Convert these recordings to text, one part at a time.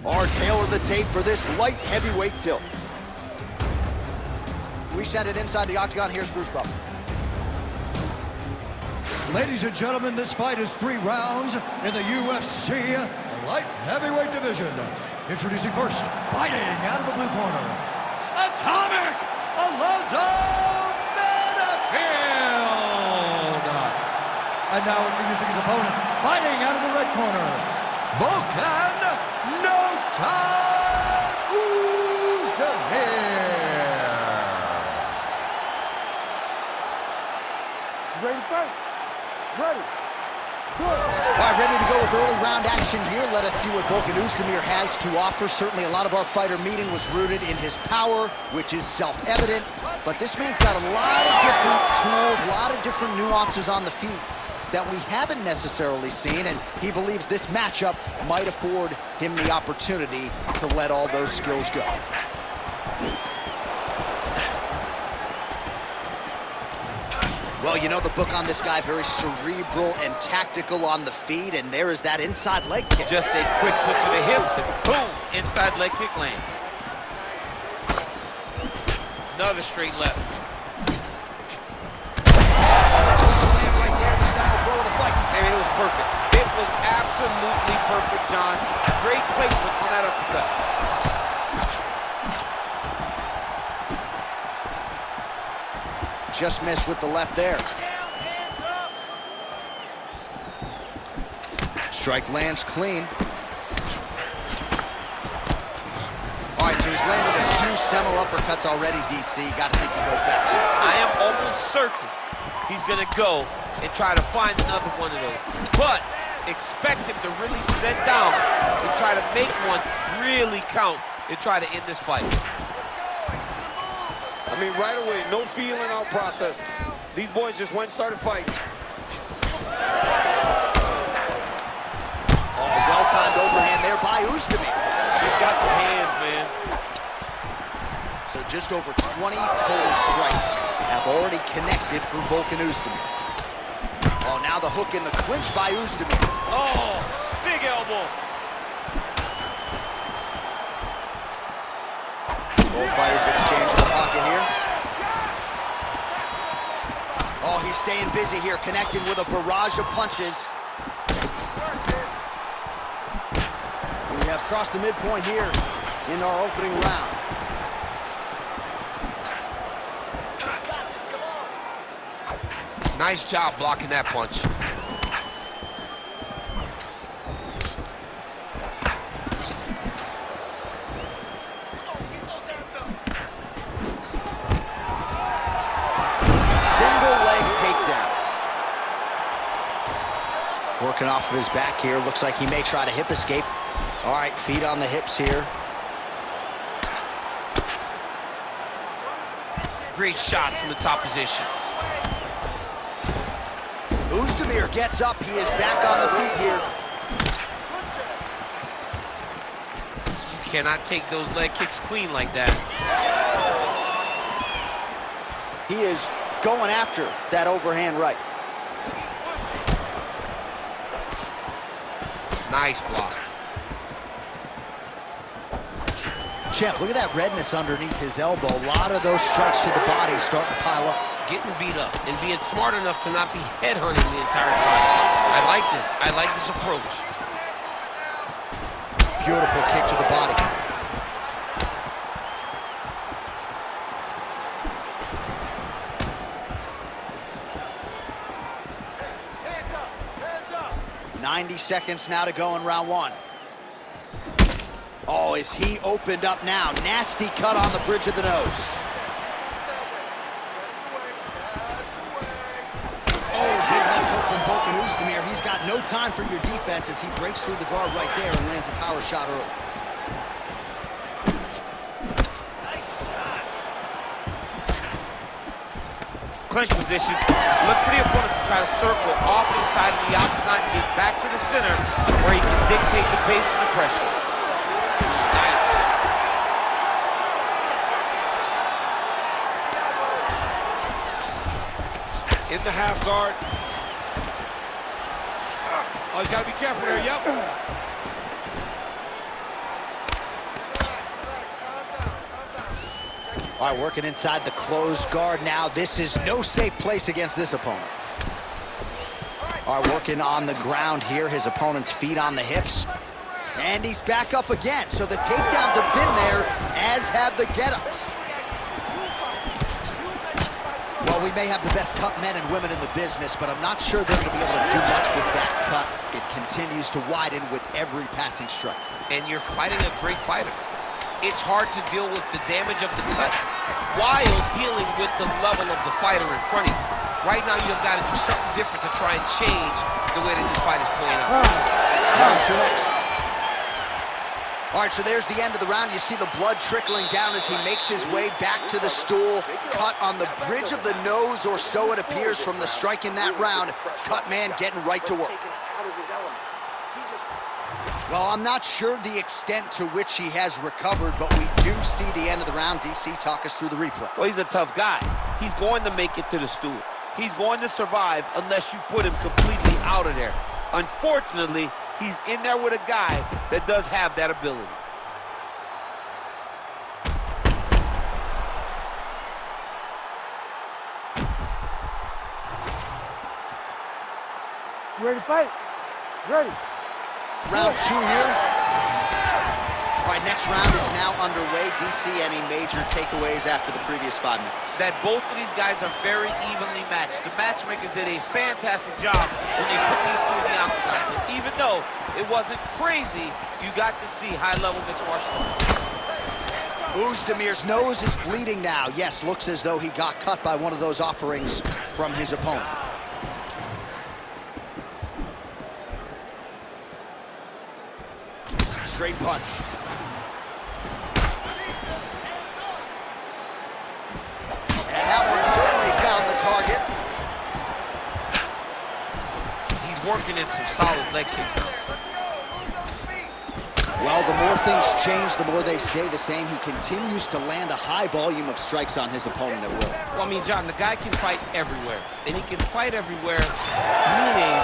Our tail of the tape for this light heavyweight tilt. We send it inside the octagon. Here's Bruce Buffer. Ladies and gentlemen, this fight is 3 rounds in the UFC light heavyweight division. Introducing first, fighting out of the blue corner, Atomic Alonzo Menifield. And now introducing his opponent, fighting out of the red corner, Volkan Oezdemir. Ready to fight? Ready. All right, ready to go with early round action here. Let us see what Volkan Oezdemir has to offer. Certainly a lot of our fighter meeting was rooted in his power, which is self-evident. But this man's got a lot of different tools, a lot of different nuances on the feet that we haven't necessarily seen, and he believes this matchup might afford him the opportunity to let all those skills go. Well, you know the book on this guy, very cerebral and tactical on the feet, and there is that inside leg kick. Just a quick switch to the hips, and boom, inside leg kick lands. Another straight left. Right there, the central blow of the fight. And it was perfect. It was absolutely perfect, John. Great placement on that uppercut. Just missed with the left there. Strike lands clean. All right, so he's landed a few seminal uppercuts already, DC. Got to think he goes back to it. I am almost certain he's going to go and try to find another one of those. But expect him to really sit down and try to make one really count and try to end this fight. I mean, right away, no feeling out process. These boys just went and started fighting. Oh, well-timed overhand there by Oezdemir. He's got some hands, man. So just over 20 total strikes have already connected for Volkan Oezdemir. Oh, now the hook in the clinch by Oezdemir. Oh, big elbow. Both fighters exchange the pocket here. Oh, he's staying busy here, connecting with a barrage of punches. We have crossed the midpoint here in our opening round. Nice job blocking that punch. Working off of his back here. Looks like he may try to hip escape. All right, feet on the hips here. Great shot from the top position. Oezdemir gets up. He is back on the feet here. You cannot take those leg kicks clean like that. He is going after that overhand right. Nice block. Champ, look at that redness underneath his elbow. A lot of those strikes to the body starting to pile up. Getting beat up and being smart enough to not be headhunting the entire time. I like this. I like this approach. Beautiful kick to the body. Hands up, hands up. 90 seconds now to go in round 1. Oh, is he opened up now? Nasty cut on the bridge of the nose. Oh, big left hook from Volkan Oezdemir. He's got no time for your defense as he breaks through the guard right there and lands a power shot early. Clinch position. Look for the opponent to try to circle off inside of the octagon, get back to the center where he can dictate the pace and the pressure. Nice. In the half guard. Oh, you gotta be careful there, yep. All right, working inside the closed guard now. This is no safe place against this opponent. All right, working on the ground here. His opponent's feet on the hips. And he's back up again. So the takedowns have been there, as have the get-ups. Well, we may have the best cut men and women in the business, but I'm not sure they're going to be able to do much with that cut. It continues to widen with every passing strike. And you're fighting a great fighter. It's hard to deal with the damage of the cut while dealing with the level of the fighter in front of you. Right now, you've got to do something different to try and change the way that this fight is playing out. Round two next. All right, so there's the end of the round. You see the blood trickling down as he makes his way back to the stool. Cut on the bridge of the nose, or so it appears from the strike in that round. Cut man getting right to work. Well, I'm not sure the extent to which he has recovered, but we do see the end of the round. DC, talk us through the replay. Well, he's a tough guy. He's going to make it to the stool. He's going to survive unless you put him completely out of there. Unfortunately, he's in there with a guy that does have that ability. You ready to fight? Ready. Round two here. All right, next round is now underway. DC, any major takeaways after the previous 5 minutes? That both of these guys are very evenly matched. The matchmakers did a fantastic job when they put these two in the octagon. So even though it wasn't crazy, you got to see high-level mixed martial arts. Oezdemir's nose is bleeding now. Yes, looks as though he got cut by one of those offerings from his opponent. Straight punch. And that one certainly found the target. He's working in some solid leg kicks now. Well, the more things change, the more they stay the same. He continues to land a high volume of strikes on his opponent at will. Well, I mean, John, the guy can fight everywhere. And he can fight everywhere, meaning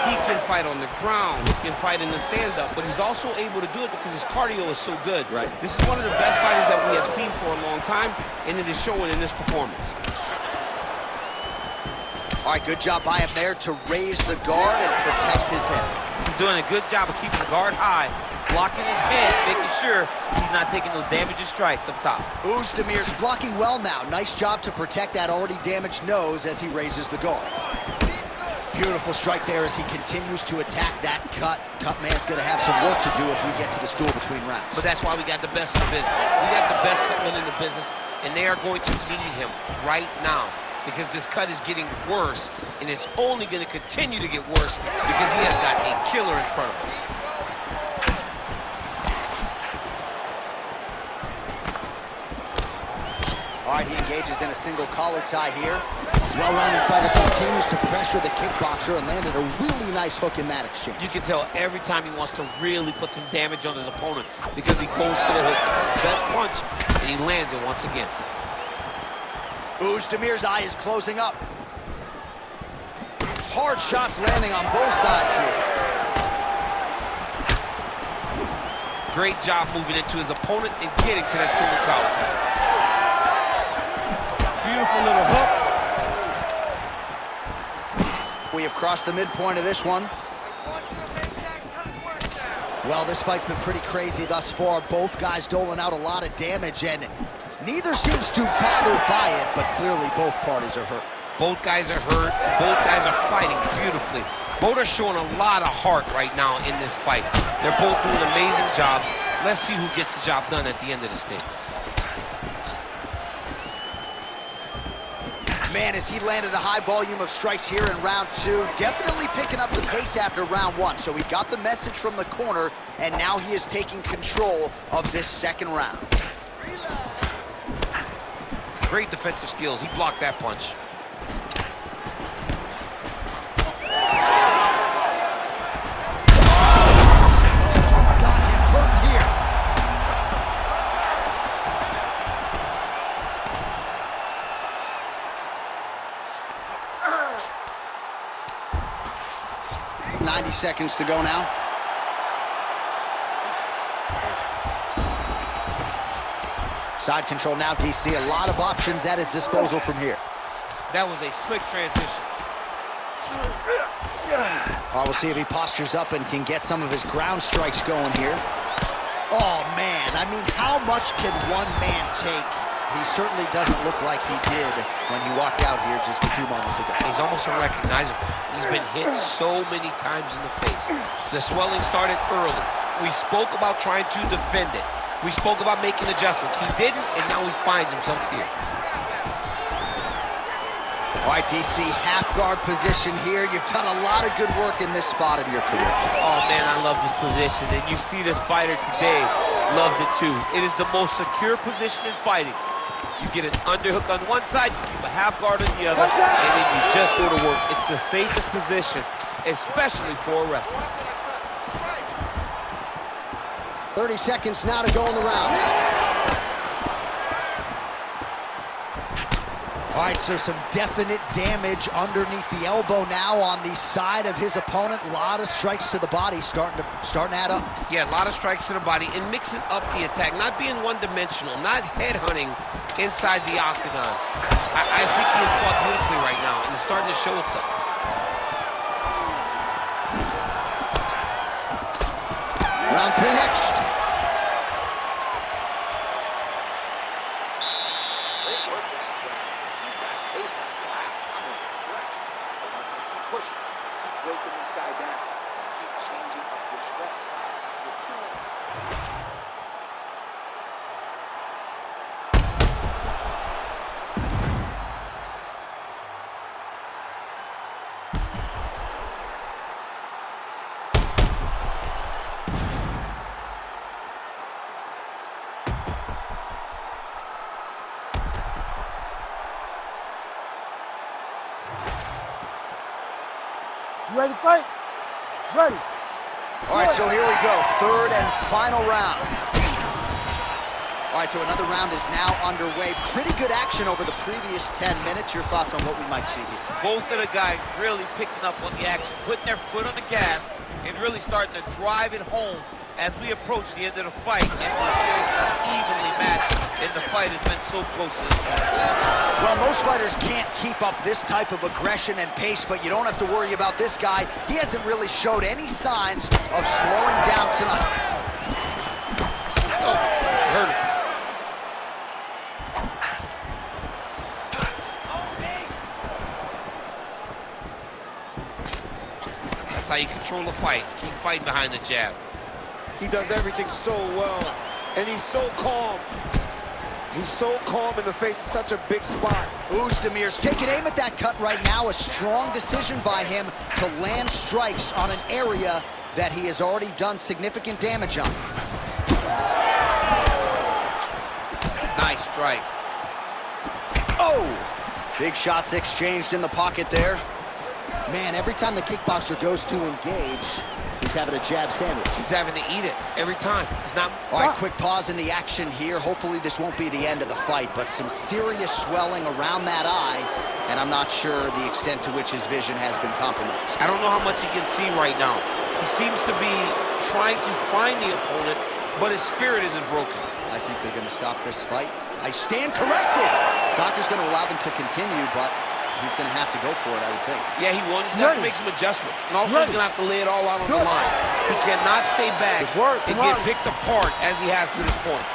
he can fight on the ground, he can fight in the stand-up, but he's also able to do it because his cardio is so good. Right. This is one of the best fighters that we have seen for a long time, and it is showing in this performance. All right, good job by him there to raise the guard and protect his head. He's doing a good job of keeping the guard high, blocking his head, making sure he's not taking those damaging strikes up top. Oezdemir's blocking well now. Nice job to protect that already damaged nose as he raises the guard. Beautiful strike there as he continues to attack that cut. Cut man's going to have some work to do if we get to the stool between rounds. But that's why we got the best in the business. We got the best cut men in the business, and they are going to need him right now because this cut is getting worse, and it's only going to continue to get worse because he has got a killer in front of him. All right, he engages in a single collar tie here. Well-rounded fighter continues to pressure the kickboxer and landed a really nice hook in that exchange. You can tell every time he wants to really put some damage on his opponent because he goes to the hook. It's his best punch, and he lands it once again. Oezdemir's eye is closing up. Hard shots landing on both sides here. Great job moving into his opponent and getting to that single collar tie. Beautiful little hook. We have crossed the midpoint of this one. Well, this fight's been pretty crazy thus far. Both guys doling out a lot of damage, and neither seems too bothered by it, but clearly both parties are hurt. Both guys are hurt. Both guys are fighting beautifully. Both are showing a lot of heart right now in this fight. They're both doing amazing jobs. Let's see who gets the job done at the end of the stage. Man, as he landed a high volume of strikes here in round two, definitely picking up the pace after round one. So he got the message from the corner, and now he is taking control of this second round. Great defensive skills. He blocked that punch. He's got him hurt here. .90 seconds to go now. Side control now, DC. A lot of options at his disposal from here. That was a slick transition. We'll see if he postures up and can get some of his ground strikes going here. Oh, man. I mean, how much can one man take? He certainly doesn't look like he did when he walked out here just a few moments ago. He's almost unrecognizable. He's been hit so many times in the face. The swelling started early. We spoke about trying to defend it. We spoke about making adjustments. He didn't, and now he finds himself here. All right, DC, half guard position here. You've done a lot of good work in this spot in your career. Oh, man, I love this position. And you see this fighter today loves it, too. It is the most secure position in fighting. You get an underhook on one side, you keep a half guard on the other, and then you just go to work. It's the safest position, especially for a wrestler. 30 seconds now to go in the round. All right, so some definite damage underneath the elbow now on the side of his opponent. A lot of strikes to the body starting to add up. Yeah, a lot of strikes to the body and mixing up the attack, not being one-dimensional, not headhunting inside the octagon. I think he has fought beautifully right now, and it's starting to show itself. Round 3 next. Breaking this guy down and keep changing up your strikes. You ready to fight? Ready. All right, so here we go. Third and final round. All right, so another round is now underway. Pretty good action over the previous 10 minutes. Your thoughts on what we might see here? Both of the guys really picking up on the action, putting their foot on the gas, and really starting to drive it home as we approach the end of the fight. And we're evenly matched, and the fight has been so close to this point. Well, most fighters can't keep up this type of aggression and pace, but you don't have to worry about this guy. He hasn't really showed any signs of slowing down tonight. Oh, hurt him. That's how you control a fight. Keep fighting behind the jab. He does everything so well, and he's so calm. He's so calm in the face of such a big spot. Oezdemir's taking aim at that cut right now. A strong decision by him to land strikes on an area that he has already done significant damage on. Nice strike. Oh! Big shots exchanged in the pocket there. Man, every time the kickboxer goes to engage, he's having a jab sandwich. He's having to eat it every time. It's not. All right, quick pause in the action here. Hopefully this won't be the end of the fight, but some serious swelling around that eye, and I'm not sure the extent to which his vision has been compromised. I don't know how much he can see right now. He seems to be trying to find the opponent, but his spirit isn't broken. I think they're going to stop this fight. I stand corrected. Doctor's going to allow them to continue, but he's going to have to go for it, I would think. Yeah, he will. He's going to have to make some adjustments. And also, he's going to have to lay it all out on the line. He cannot stay back and get picked apart as he has to this point.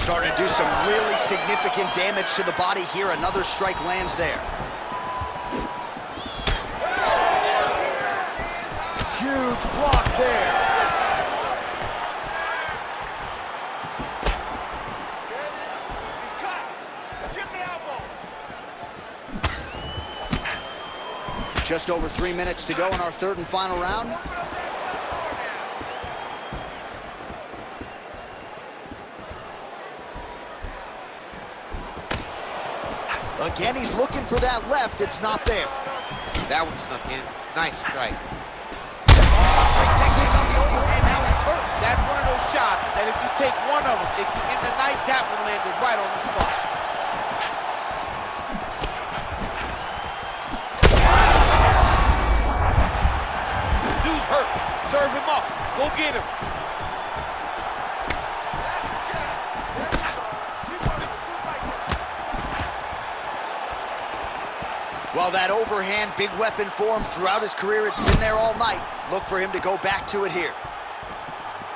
Starting to do some really significant damage to the body here. Another strike lands there. Huge block there. Just over 3 minutes to go in our third and final round. Again, he's looking for that left. It's not there. That one snuck in. Nice strike. Technique on the overhand. Now he's hurt. That's one of those shots that if you take one of them, if you in the night, that one landed right on the spot. Dude's hurt. Serve him up. Go Go get him. Well, that overhand big weapon form throughout his career, it's been there all night. Look for him to go back to it here.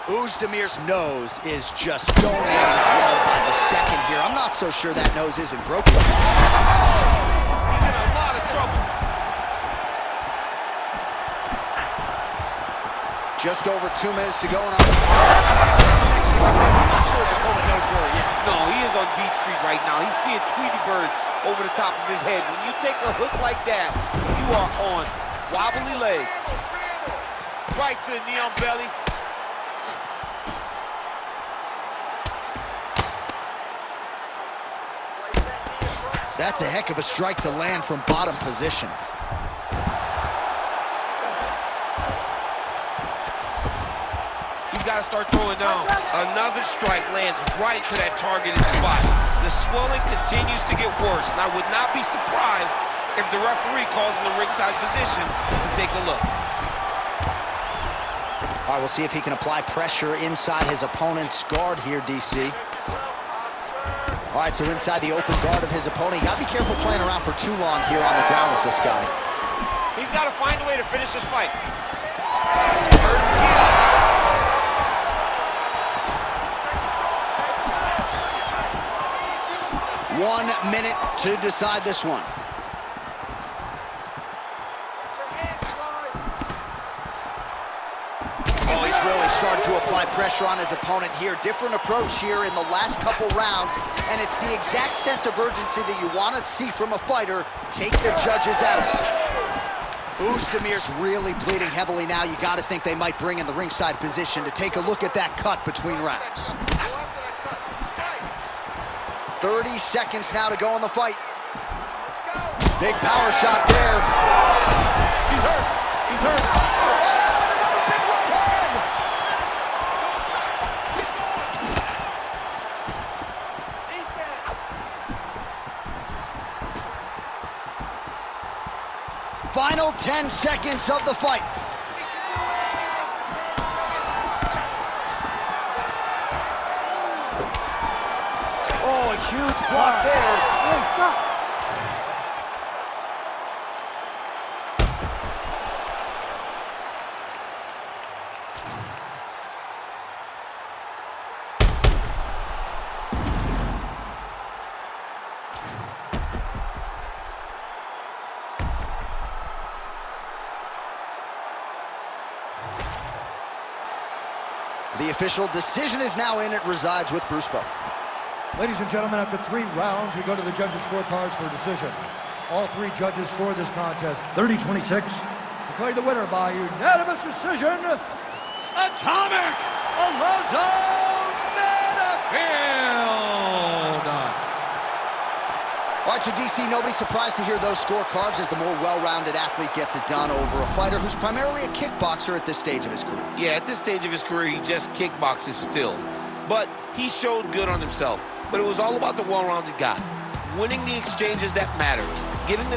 Oezdemir's nose is just donating blood by the second here. I'm not so sure that nose isn't broken. He's in a lot of trouble. Just over 2 minutes to go. And I'm not sure his opponent knows where he is. No, he is on Beach Street right now. He's seeing Tweety birds over the top of his head. When you take a hook like that, you are on wobbly legs. Right to the knee on belly. That's a heck of a strike to land from bottom position. He's got to start throwing down. Another strike lands right to that targeted spot. The swelling continues to get worse, and I would not be surprised if the referee calls in the ringside position to take a look. All right, we'll see if he can apply pressure inside his opponent's guard here, DC. All right, so inside the open guard of his opponent. You gotta be careful playing around for too long here on the ground with this guy. He's got to find a way to finish this fight. 1 minute to decide this one. Oh, he's really starting to apply pressure on his opponent here. Different approach here in the last couple rounds, and it's the exact sense of urgency that you want to see from a fighter. Take the judges out of it. Oezdemir's really bleeding heavily now. You got to think they might bring in the ringside position to take a look at that cut between rounds. 30 seconds now to go in the fight. Big power shot there. He's hurt. He's hurt. Oh, and another big right hand. Final 10 seconds of the fight. Oh, a huge block there. Hey, stop. The official decision is now in. It resides with Bruce Buffer. Ladies and gentlemen, after 3 rounds, we go to the judges' scorecards for a decision. All 3 judges scored this contest 30-26. Declared the winner by unanimous decision, Atomic Alonzo Menifield. All right, so DC, nobody's surprised to hear those scorecards as the more well-rounded athlete gets it done over a fighter who's primarily a kickboxer at this stage of his career. Yeah, at this stage of his career, he just kickboxes still. But he showed good on himself. But it was all about the well-rounded guy. Winning the exchanges that mattered. Getting the